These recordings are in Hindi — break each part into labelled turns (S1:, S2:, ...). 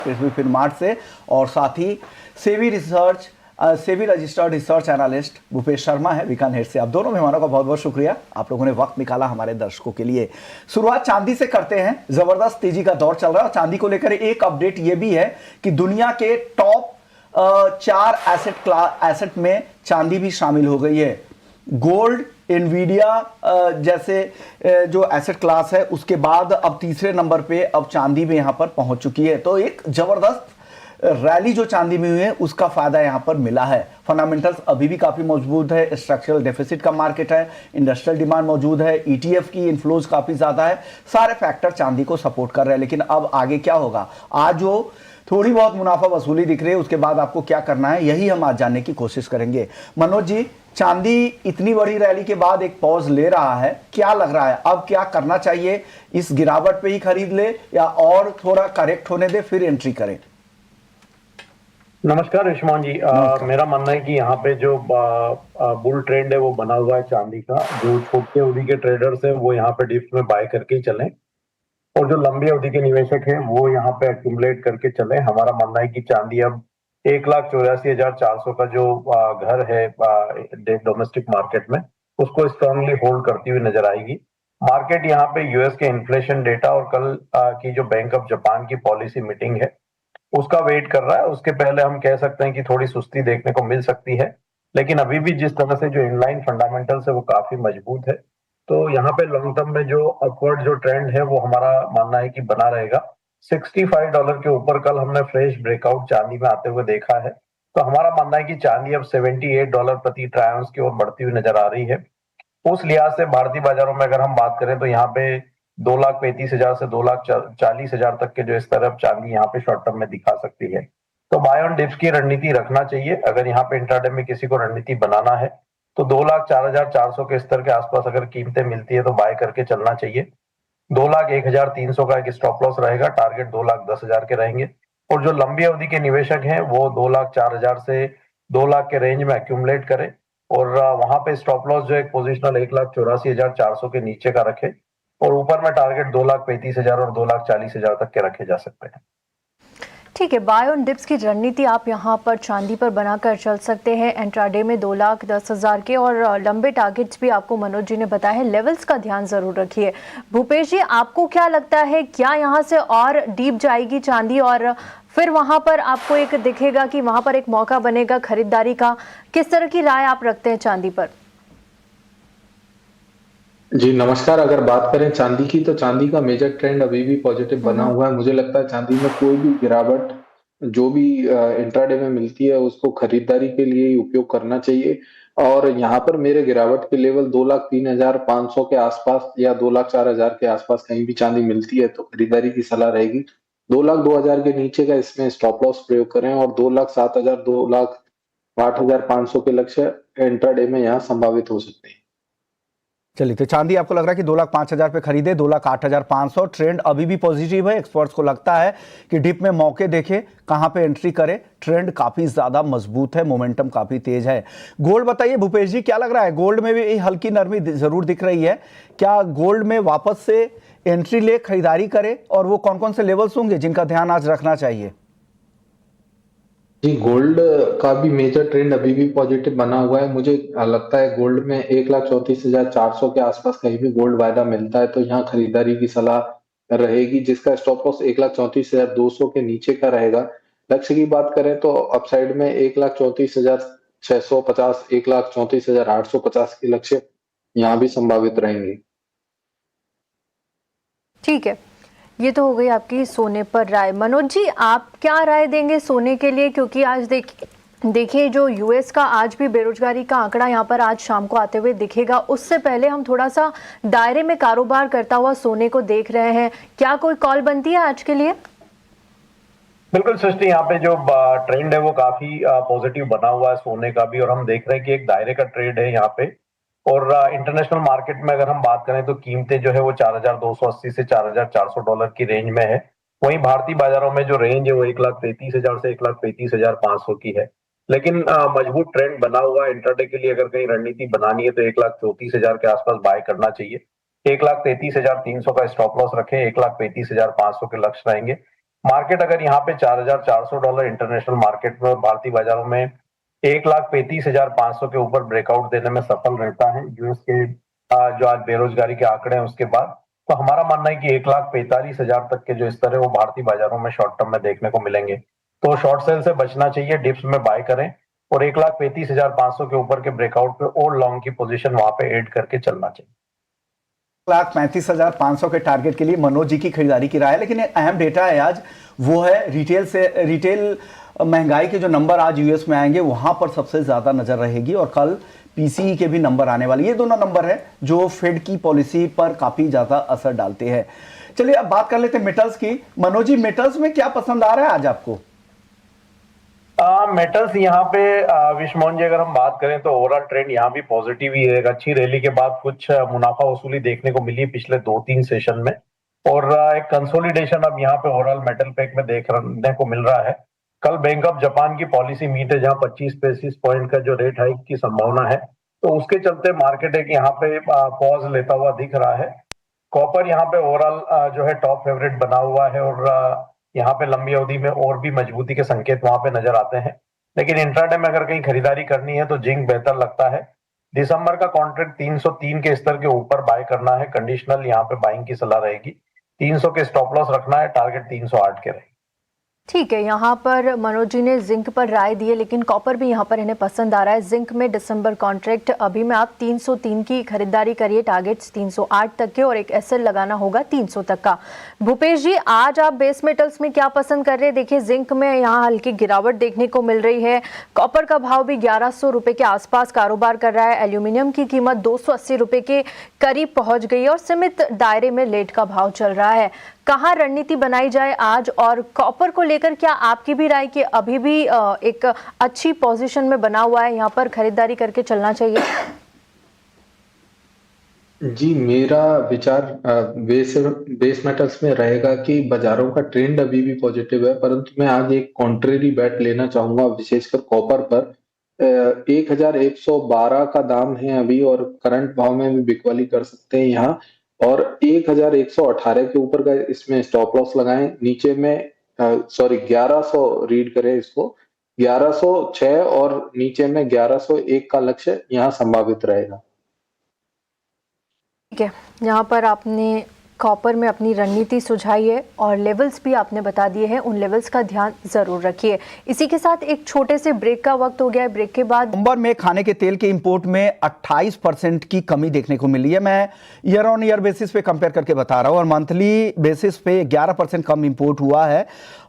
S1: फिर मार्च से, और साथ ही SEBI registered research analyst Bhupesh Sharma है बीकानेर से। आप दोनों मेहमानों का बहुत बहुत शुक्रिया, आप लोगों ने वक्त निकाला हमारे दर्शकों के लिए। शुरुआत चांदी से करते हैं। जबरदस्त तेजी का दौर चल रहा है और चांदी को लेकर एक अपडेट ये भी है कि दुनिया के टॉप 4 एसेट में चांदी भी शामिल हो गई है। गोल्ड, एनवीडिया जैसे जो एसेट क्लास है, उसके बाद अब तीसरे नंबर पे अब चांदी भी यहां पर पहुंच चुकी है। तो एक जबरदस्त रैली जो चांदी में हुई है उसका फायदा यहां पर मिला है। फंडामेंटल्स अभी भी काफी मजबूत है, स्ट्रक्चरल डेफिसिट का मार्केट है, इंडस्ट्रियल डिमांड मौजूद है, ईटीएफ की इनफ्लोज काफी ज्यादा है, सारे फैक्टर चांदी को सपोर्ट कर रहे हैं। लेकिन अब आगे क्या होगा? आज जो थोड़ी बहुत मुनाफा वसूली दिख रही है, उसके बाद आपको क्या करना है, यही हम आज जानने की कोशिश करेंगे। मनोज जी, चांदी इतनी बड़ी रैली के बाद एक पॉज ले रहा है, क्या लग रहा है अब क्या करना चाहिए? इस गिरावट पे ही खरीद ले या और थोड़ा करेक्ट होने दे फिर एंट्री करें?
S2: नमस्कार रिश्मान जी। मेरा मानना है कि यहाँ पे जो बुल ट्रेंड है वो बना हुआ है चांदी का। जो छोटे अवधि के ट्रेडर्स हैं वो यहाँ पे डिप्स में बाय करके ही चलें, और जो लंबी अवधि के निवेशक हैं वो यहाँ पे एक्यूमुलेट करके चलें। हमारा मानना है कि चांदी अब 1,84,400 का जो घर है डोमेस्टिक मार्केट में, उसको स्ट्रांगली होल्ड करती हुई नजर आएगी। मार्केट यहाँ पे यूएस के इन्फ्लेशन डेटा और कल की जो बैंक ऑफ जापान की पॉलिसी मीटिंग है उसका वेट कर रहा है। उसके पहले हम कह सकते हैं कि थोड़ी सुस्ती देखने को मिल सकती है, लेकिन अभी भी जिस तरह से जो इनलाइन फंडामेंटल्स है वो काफी मजबूत है। तो यहाँ पे लॉन्ग टर्म में जो अपवर्ड जो ट्रेंड है वो हमारा मानना है कि बना रहेगा। $65 के ऊपर कल हमने फ्रेश ब्रेकआउट चांदी में आते हुए देखा है। तो हमारा मानना है कि चांदी अब $78 प्रति ट्राई आउंस की ओर बढ़ती हुई नजर आ रही है। उस लिहाज से भारतीय बाजारों में अगर हम बात करें तो यहाँ पे 2,35,000 से 2,40,000 तक के जो इस तरफ चांदी यहाँ पे शॉर्ट टर्म में दिखा सकती है। तो बाय ऑन डिप्स की रणनीति रखना चाहिए। अगर यहाँ पे इंट्राडे में किसी को रणनीति बनाना है तो 2,04,400 के स्तर के आसपास अगर कीमतें मिलती है तो बाय करके चलना चाहिए। 2,01,300 का एक स्टॉप लॉस रहेगा, टारगेट 2,10,000 के रहेंगे। और जो लंबी अवधि के निवेशक हैं वो 2,04,000 से 2,00,000 के रेंज में एक्यूमुलेट करें, और वहां पे स्टॉप लॉस जो एक पोजिशनल 1,84,400 के नीचे का रखे, और ऊपर में टारगेट 2,35,000 और 2,40,000 तक के रखे जा सकते हैं।
S3: ठीक है, बाय ऑन डिप्स की रणनीति आप यहाँ पर चांदी पर बनाकर चल सकते हैं इंट्राडे में 2,10,000 के, और लंबे टारगेट्स भी आपको मनोज जी ने बताया है। लेवल्स का ध्यान जरूर रखिए। भूपेश जी, आपको क्या लगता है, क्या यहाँ से और डीप जाएगी चांदी और फिर वहां पर आपको एक दिखेगा कि वहां पर एक मौका बनेगा खरीदारी का? किस तरह की राय आप रखते हैं चांदी पर?
S4: जी नमस्कार। अगर बात करें चांदी की, तो चांदी का मेजर ट्रेंड अभी भी पॉजिटिव बना हुआ है। मुझे लगता है चांदी में कोई भी गिरावट जो भी इंट्राडे में मिलती है उसको खरीदारी के लिए ही उपयोग करना चाहिए। और यहाँ पर मेरे गिरावट के लेवल 2,03,500 के आसपास या 2,04,000 के आसपास कहीं भी चांदी मिलती है तो खरीदारी की सलाह रहेगी। 2,02,000 के नीचे का इसमें स्टॉप लॉस प्रयोग करें, और 2,07,000 2,08,500 के लक्ष्य इंट्राडे में यहाँ संभावित हो सकते हैं।
S1: चलिए, तो चांदी आपको लग रहा है कि 2,05,000 पे खरीदे, 2,08,500। ट्रेंड अभी भी पॉजिटिव है। एक्सपर्ट्स को लगता है कि डिप में मौके देखे, कहां पे एंट्री करे। ट्रेंड काफी ज्यादा मजबूत है, मोमेंटम काफी तेज है। गोल्ड बताइए भूपेश जी, क्या लग रहा है? गोल्ड में भी हल्की नरमी जरूर दिख रही है। क्या गोल्ड में वापस से एंट्री ले, खरीदारी करे, और वो कौन कौन से लेवल्स होंगे जिनका ध्यान आज रखना चाहिए?
S4: जी, गोल्ड का भी मेजर ट्रेंड अभी भी पॉजिटिव बना हुआ है। मुझे लगता है गोल्ड में 1,34,400 के आसपास कहीं भी गोल्ड वायदा मिलता है तो यहाँ खरीदारी की सलाह रहेगी, जिसका स्टॉप लॉस 1,34,200 के नीचे का रहेगा। लक्ष्य की बात करें तो अपसाइड में 1,34,650, 1,34,850 के लक्ष्य यहाँ भी संभावित रहेंगे।
S3: ठीक है, ये तो हो गई आपकी सोने पर राय। मनोज जी, आप क्या राय देंगे सोने के लिए? क्योंकि आज देखिए जो यूएस का आज भी बेरोजगारी का आंकड़ा यहाँ पर आज शाम को आते हुए दिखेगा। उससे पहले हम थोड़ा सा दायरे में कारोबार करता हुआ सोने को देख रहे हैं। क्या कोई कॉल बनती है आज के लिए?
S2: बिल्कुल सृष्टि, यहाँ पे जो ट्रेंड है वो काफी पॉजिटिव बना हुआ है सोने का भी, और हम देख रहे हैं कि एक दायरे का ट्रेड है यहाँ पे। और इंटरनेशनल मार्केट में अगर हम बात करें तो कीमतें जो है वो $4,280 से $4,400 की रेंज में है। वहीं भारतीय बाजारों में जो रेंज है वो 1,33,000 से 1,35,500 की है। लेकिन मजबूत ट्रेंड बना हुआ है। इंट्राडे के लिए अगर कहीं रणनीति बनानी है तो 1,34,000 के आसपास बाय करना चाहिए। 1,33,300 का स्टॉप लॉस रखें, 1,35,500 के लक्ष्य रहेंगे। मार्केट अगर यहाँ पे $4,400 इंटरनेशनल मार्केट में और भारतीय बाजारों में 1,35,500 के ऊपर ब्रेकआउट देने में सफल रहता है यूएस के जो आज बेरोजगारी के आंकड़े हैं उसके बाद, तो हमारा मानना है कि 1,45,000 तक के जो स्तर है वो भारतीय बाजारों में शॉर्ट टर्म में देखने को मिलेंगे। तो शॉर्ट सेल से बचना चाहिए, डिप्स में बाय करें और 1,35,500 के ऊपर के ब्रेकआउट पे और लॉन्ग की पोजीशन वहां पे ऐड करके चलना चाहिए।
S1: 1,35,500 के टारगेट के लिए मनोज जी की खरीदारी की राय है, लेकिन एक अहम डेटा है आज, वो है रिटेल महंगाई के जो नंबर आज यूएस में आएंगे वहां पर सबसे ज्यादा नजर रहेगी और कल पीसीई के भी नंबर आने वाले। ये दोनों नंबर है जो फेड की पॉलिसी पर काफी ज्यादा असर डालते हैं। चलिए अब बात कर लेते हैं मेटल्स की। मनोज जी, मेटल्स में क्या पसंद आ रहा है आज आपको?
S2: मेटल्स यहाँ पे विश्वमोहन जी, अगर हम बात करें तो ओवरऑल ट्रेंड यहाँ भी पॉजिटिव ही है। एक अच्छी रैली के बाद कुछ मुनाफा वसूली देखने को मिली पिछले 2-3 सेशन में और एक कंसोलिडेशन अब यहाँ पे ओवरऑल मेटल पैक में देखने को मिल रहा है। कल बैंक ऑफ जापान की पॉलिसी मीट है जहाँ 25 बेसिस पॉइंट का जो रेट हाइक की संभावना है, तो उसके चलते मार्केट एक यहाँ पे पॉज लेता हुआ दिख रहा है। कॉपर यहाँ पे ओवरऑल जो है टॉप फेवरेट बना हुआ है और यहाँ पे लंबी अवधि में और भी मजबूती के संकेत वहां पे नजर आते हैं। लेकिन इंट्राडे में अगर कहीं खरीदारी करनी है तो जिंक बेहतर लगता है। दिसंबर का कॉन्ट्रैक्ट 303 के स्तर के ऊपर बाय करना है, कंडीशनल यहाँ पे बाइंग की सलाह रहेगी। 300 के स्टॉप लॉस रखना है, टारगेट 308 के रहेगी।
S3: ठीक है, यहाँ पर मनोज जी ने जिंक पर राय दी है, लेकिन कॉपर भी यहाँ पर इन्हें पसंद आ रहा है। जिंक में दिसंबर कॉन्ट्रैक्ट अभी में आप 303 की खरीदारी करिए, टारगेट्स 308 तक के और एक एसएल लगाना होगा 300 तक का। भूपेश जी, आज आप बेस मेटल्स में क्या पसंद कर रहे हैं? देखिए जिंक में यहाँ हल्की गिरावट देखने को मिल रही है, कॉपर का भाव भी 1100 रुपए के आसपास कारोबार कर रहा है, एल्यूमिनियम की कीमत 280 रुपए के करीब पहुंच गई है और सीमित दायरे में लेट का भाव चल रहा है। कहाँ रणनीति बनाई जाए आज? और कॉपर को लेकर क्या आपकी भी राय कि अभी भी एक अच्छी पोजीशन में बना हुआ है, यहाँ पर खरीदारी करके चलना चाहिए?
S4: जी, मेरा विचार बेस मेटल्स में रहेगा कि बाजारों का ट्रेंड अभी भी पॉजिटिव है, परंतु मैं आज एक कॉन्ट्रेरी बैट लेना चाहूंगा, विशेषकर कॉपर पर। 1,112 का दाम है अभी और करंट भाव में भी बिकवाली कर सकते हैं यहाँ, और 1,118 के ऊपर का इसमें स्टॉप लॉस लगाएं। नीचे में 1100 रीड करें इसको, 1106 और नीचे में 1101 का लक्ष्य यहाँ संभावित रहेगा।
S3: ठीक है, यहाँ पर आपने कॉपर में अपनी रणनीति सुझाई है और लेवल्स भी आपने बता दिए हैं, उन लेवल्स का ध्यान जरूर रखिए। इसी के साथ एक छोटे से ब्रेक का वक्त हो गया है। ब्रेक के बाद
S1: नवंबर में खाने के तेल के इंपोर्ट में 28% की कमी देखने को मिली है। मैं ईयर ऑन ईयर बेसिस पे कंपेयर करके बता रहा हूं और मंथली बेसिस पे 11% कम इंपोर्ट हुआ है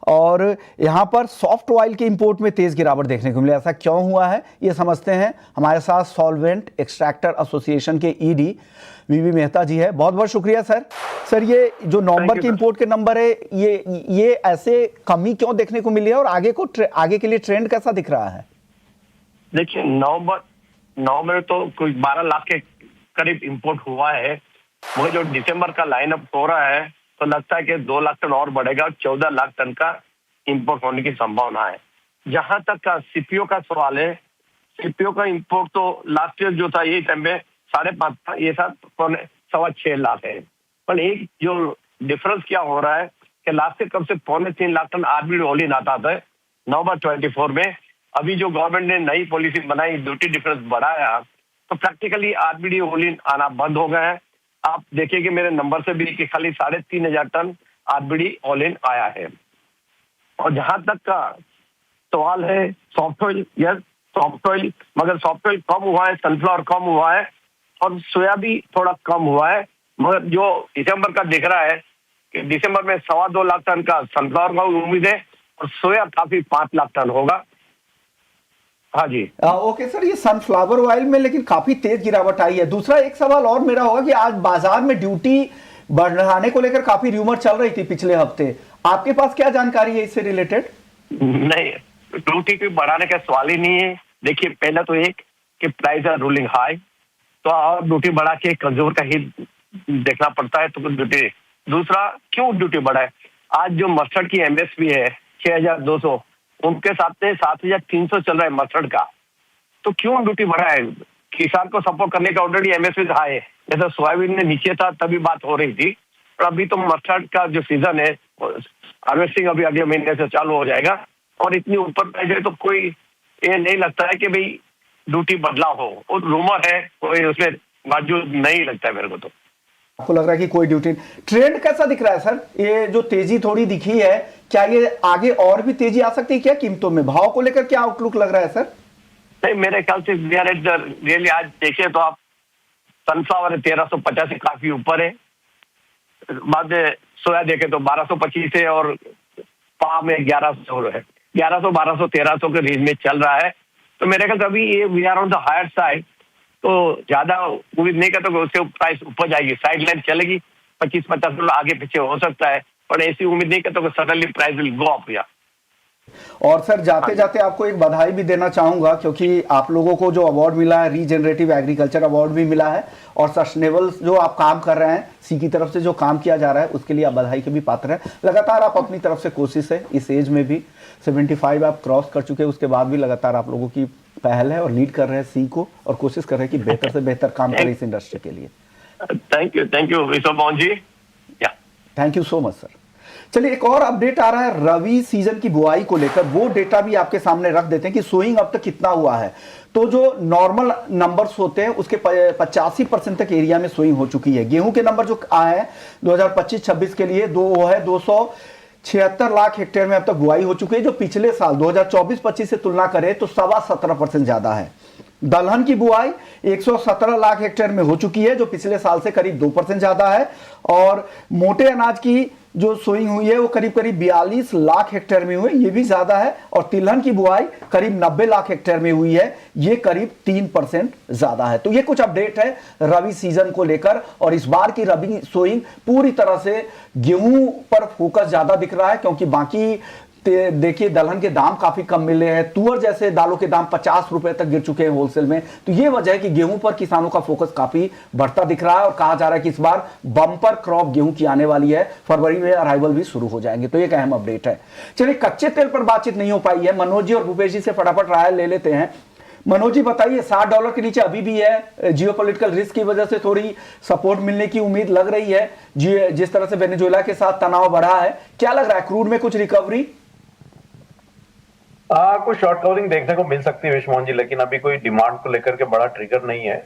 S1: और यहां पर सॉफ्ट ऑयल के इंपोर्ट में तेज गिरावट देखने को मिली। ऐसा क्यों हुआ है ये समझते हैं। हमारे साथ सॉल्वेंट एक्सट्रैक्टर एसोसिएशन के ईडी वीवी मेहता जी है। बहुत बहुत शुक्रिया सर। सर, ये जो नवंबर के इंपोर्ट के नंबर है, ये ऐसे कमी क्यों देखने को मिली है और आगे के लिए ट्रेंड कैसा दिख रहा है?
S5: देखिए, नवंबर तो कोई 12 लाख के करीब इंपोर्ट हुआ है, मगर जो दिसंबर का लाइनअप हो रहा है तो लगता है कि 2 लाख टन और बढ़ेगा और 14 लाख टन का इंपोर्ट होने की संभावना है। जहां तक का सीपीओ का सवाल है, सीपीओ का इंपोर्ट तो लास्ट ईयर जो था यही टाइम में 5.5 था, ये था 6.25 लाख है। पर एक जो डिफरेंस क्या हो रहा है कि लास्ट ईयर कम से 3.25 लाख टन आरबीडी ओल इन आता था नवंबर 24 में। अभी जो गवर्नमेंट ने नई पॉलिसी बनाई, ड्यूटी डिफरेंस बढ़ाया, तो प्रैक्टिकली आरबीडी ओल इन आना बंद हो गया है। आप देखिए कि मेरे नंबर से भी कि खाली 3,500 टन आरबीडी ऑल इन आया है। और जहां तक का सवाल है soft oil, yes soft oil, मगर सॉफ्ट ऑयल कम हुआ है, सनफ्लावर कम हुआ है और सोया भी थोड़ा कम हुआ है। मगर जो दिसंबर का दिख रहा है कि दिसंबर में 2.25 लाख टन का सनफ्लावर का उम्मीद है और सोया काफी 5 लाख टन होगा। हाँ जी।
S1: ओके सर, ये सनफ्लावर ऑयल में लेकिन काफी तेज गिरावट आई है। दूसरा एक सवाल और मेरा होगा कि आज बाजार में ड्यूटी बढ़ाने को लेकर काफी र्यूमर चल रही थी पिछले हफ्ते, आपके पास क्या जानकारी है इससे रिलेटेड?
S5: नहीं, ड्यूटी को बढ़ाने का सवाल ही नहीं है। देखिए, पहला तो एक कि प्राइस आर रूलिंग हाई, तो और ड्यूटी बढ़ा के कंज्यूमर का हित देखना पड़ता है, तो ड्यूटी। दूसरा, क्यों ड्यूटी बढ़ा है? आज जो मस्टर्ड की एमएसपी है 6,200, उनके साथ में 7,300 चल रहा है मस्टर्ड का, तो क्यों ड्यूटी बढ़ा है? किसान को सपोर्ट करने का ऑलरेडी एमएसपी हाई है। जैसे सोयाबीन में नीचे था तभी बात हो रही थी, और अभी तो मस्टर्ड का जो सीजन है हार्वेस्टिंग अभी अगले महीने से चालू हो जाएगा और इतनी ऊपर प्राइस है तो कोई ये नहीं लगता है कि भाई ड्यूटी बदलाव हो, वो रूमर है, कोई उसमें मौजूद नहीं लगता है मेरे को। तो
S1: आपको लग रहा है कि कोई ड्यूटी ट्रेंड कैसा दिख रहा है सर? ये जो तेजी थोड़ी दिखी है, क्या ये आगे और भी तेजी आ सकती है क्या कीमतों में? भाव को लेकर क्या आउटलुक लग रहा है सर?
S5: नहीं, मेरे ख्याल से रियली आज देखे तो आप सनफ्लावर 1350 से काफी ऊपर है, बाद में सोया देखे तो 1225 है और पाम में 1100 है, 1100 1200 1300 के रेंज में चल रहा है। तो मेरे ख्याल से अभी ये we are on the higher side, तो ज्यादा उम्मीद नहीं करता कि उससे प्राइस ऊपर जाएगी, साइड लाइन चलेगी, 25-50 डॉलर आगे पीछे हो सकता है, और ऐसी उम्मीद नहीं करता कि suddenly price will go up. या
S1: और सर जाते जाते आपको एक बधाई भी देना चाहूंगा, क्योंकि आप लोगों को जो अवार्ड मिला है, रीजनरेटिव एग्रीकल्चर अवार्ड भी मिला है, और सस्टेनेबल जो आप काम कर रहे हैं, सी की तरफ से जो काम किया जा रहा है, उसके लिए आप बधाई के भी पात्र हैं। लगातार आप अपनी तरफ से कोशिश है, इस एज में भी 75 आप क्रॉस कर चुके हैं, उसके बाद भी लगातार आप लोगों की पहल है और लीड कर रहे हैं सी को, और कोशिश कर रहे हैं कि बेहतर से बेहतर काम करें इस इंडस्ट्री के लिए।
S5: थैंक यू विश्व मोहन जी। या
S1: thank you so much sir. चलिए एक और अपडेट आ रहा है रबी सीजन की बुआई को लेकर, वो डेटा भी आपके सामने रख देते हैं कि सोइंग अब तक कितना हुआ है। तो जो नॉर्मल नंबर्स होते हैं उसके 85% तक एरिया में सोइंग हो चुकी है। गेहूं के नंबर जो आए हैं 2025-26 के लिए वो है 276 लाख हेक्टेयर में अब तक बुआई हो चुकी है, जो पिछले साल 2024-25 से तुलना करें तो 17.25% ज्यादा है। दलहन की बुआई 117 लाख हेक्टेयर में हो चुकी है, जो पिछले साल से करीब 2% ज्यादा है, और मोटे अनाज की जो सोइंग हुई है वो करीब 42 लाख हेक्टेयर में हुई, ये भी ज्यादा है, और तिलहन की बुआई करीब 90 लाख हेक्टेयर में हुई है, ये करीब 3% ज्यादा है। तो ये कुछ अपडेट है रबी सीजन को लेकर, और इस बार की रबी सोइंग पूरी तरह से गेहूं पर फोकस ज्यादा दिख रहा है, क्योंकि बाकी देखिए दलहन के दाम काफी कम मिले हैं, तुअर जैसे दालों के दाम 50 रुपए तक गिर चुके हैं होलसेल में। तो ये वजह है कि गेहूं पर किसानों का फोकस काफी बढ़ता दिख रहा है, और कहा जा रहा है कि इस बार बम्पर क्रॉप गेहूं की आने वाली है, फरवरी में अराइवल भी शुरू हो जाएंगे। तो ये एक अहम अपडेट है। चलिए कच्चे तेल पर बातचीत नहीं हो पाई है, मनोज जी और भूपेश जी से फटाफट राय ले लेते हैं। मनोज जी बताइए, $60 के नीचे अभी भी है, जियोपॉलिटिकल रिस्क की वजह से थोड़ी सपोर्ट मिलने की उम्मीद लग रही है, जिस तरह से वेनेजुएला के साथ तनाव बढ़ा है, क्या लग रहा है क्रूड में कुछ रिकवरी?
S2: कुछ शॉर्ट कवरिंग देखने को मिल सकती है विश्वमोहन जी, लेकिन अभी कोई डिमांड को लेकर के बड़ा ट्रिगर नहीं है।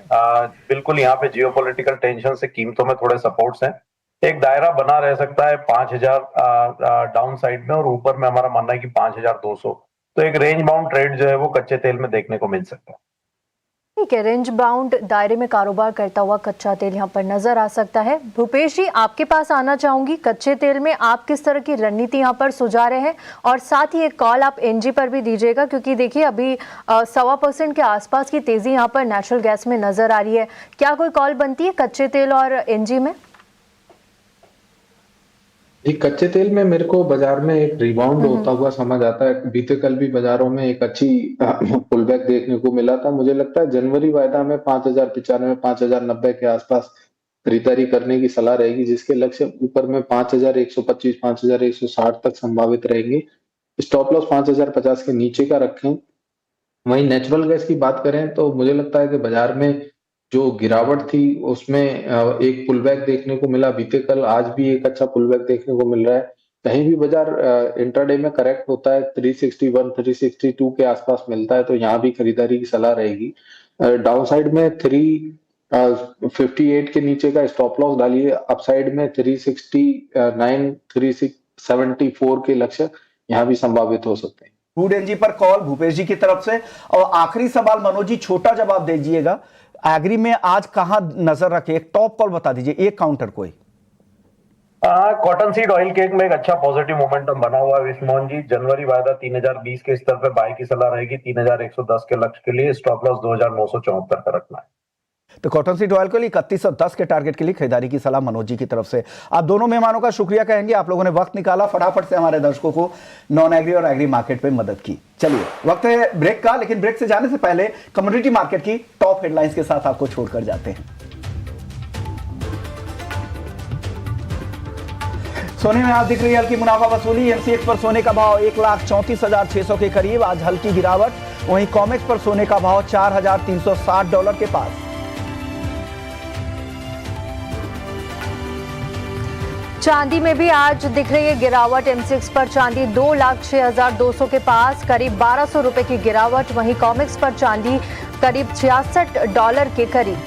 S2: बिल्कुल यहाँ पे जियोपॉलिटिकल टेंशन से कीमतों में थोड़े सपोर्ट्स हैं, एक दायरा बना रह सकता है 5000 डाउन साइड में, और ऊपर में हमारा मानना है कि 5200, तो एक रेंज बाउंड ट्रेड जो है वो कच्चे तेल में देखने को मिल सकता है।
S3: ठीक है, रेंज बाउंड दायरे में कारोबार करता हुआ कच्चा तेल यहाँ पर नजर आ सकता है। भूपेश जी आपके पास आना चाहूंगी, कच्चे तेल में आप किस तरह की रणनीति यहाँ पर सुझा रहे हैं, और साथ ही एक कॉल आप एनजी पर भी दीजिएगा, क्योंकि देखिए अभी 1.25% के आसपास की तेजी यहाँ पर नेचुरल गैस में नजर आ रही है। क्या कोई कॉल बनती है कच्चे तेल और एनजी में?
S4: जी, कच्चे तेल में मेरे को बाजार में एक रिबाउंड होता हुआ समझ आता है। बीते कल भी बाजारों में एक अच्छी पुलबैक देखने को मिला था। मुझे लगता है जनवरी वायदा में 5095 5090 के आसपास खरीदारी करने की सलाह रहेगी, जिसके लक्ष्य ऊपर में 5125 5160 तक संभावित रहेंगे। स्टॉप लॉस 5050 के नीचे का रखें। वहीं नेचुरल गैस की बात करें तो मुझे लगता है कि बाजार में जो गिरावट थी उसमें एक पुलबैक देखने को मिला बीते कल, आज भी एक अच्छा पुलबैक देखने को मिल रहा है। कहीं भी बाजार इंट्राडे में करेक्ट होता है 361 362 के आसपास मिलता है, तो यहाँ भी खरीदारी की सलाह रहेगी। डाउन साइड में 358 के नीचे का स्टॉप लॉस डालिए, अपसाइड में 369 374 के लक्ष्य यहाँ भी संभावित हो सकते हैं।
S1: क्रूड एनजी पर कॉल भूपेश जी की तरफ से। और आखिरी सवाल मनोज जी, छोटा जवाब दीजिएगा, एग्री में आज कहां नजर रखे? एक टॉप कॉल बता दीजिए, एक काउंटर कोई।
S2: कॉटन सीड ऑयल केक में एक अच्छा पॉजिटिव मोमेंटम बना हुआ है विश्वमोहन जी। जनवरी वायदा 3020 के स्तर पे बाय की सलाह रहेगी, 3110 के लक्ष्य के लिए स्टॉप लॉस 2974 का रखना है।
S1: तो कॉटन सीड ऑयल के लिए 3110 के टारगेट के लिए खरीदारी की सलाह मनोज जी की तरफ से। आप दोनों मेहमानों का शुक्रिया कहेंगे, आप लोगों ने वक्त निकाला, फटाफट से हमारे दर्शकों को नॉन एग्री और एग्री मार्केट पे मदद की। चलिए वक्त है ब्रेक का, लेकिन ब्रेक से जाने से पहले कमोडिटी मार्केट की टॉप हेडलाइंस के साथ आपको छोड़कर जाते हैं। सोने में आज दिख रही है हल्की मुनाफा वसूली। एमसीएक्स पर सोने का भाव 1,34,600 के करीब, आज हल्की गिरावट। वहीं कॉमेक्स पर सोने का भाव $4,360 के पास।
S3: चांदी में भी आज दिख रही है गिरावट। M6 पर चांदी 2,06,200 के पास, करीब 1200 रुपए की गिरावट। वहीं कॉमिक्स पर चांदी करीब $66 के करीब।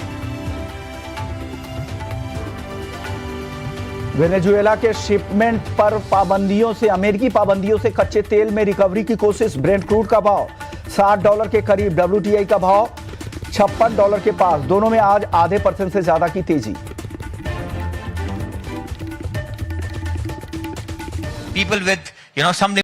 S1: वेनेजुएला के शिपमेंट पर पाबंदियों से, अमेरिकी पाबंदियों से कच्चे तेल में रिकवरी की कोशिश। ब्रेंट क्रूड का भाव $60 के करीब, WTI का भाव $56 के पास। दोनों में आज आधे % से ज्यादा की तेजी।
S6: People with, some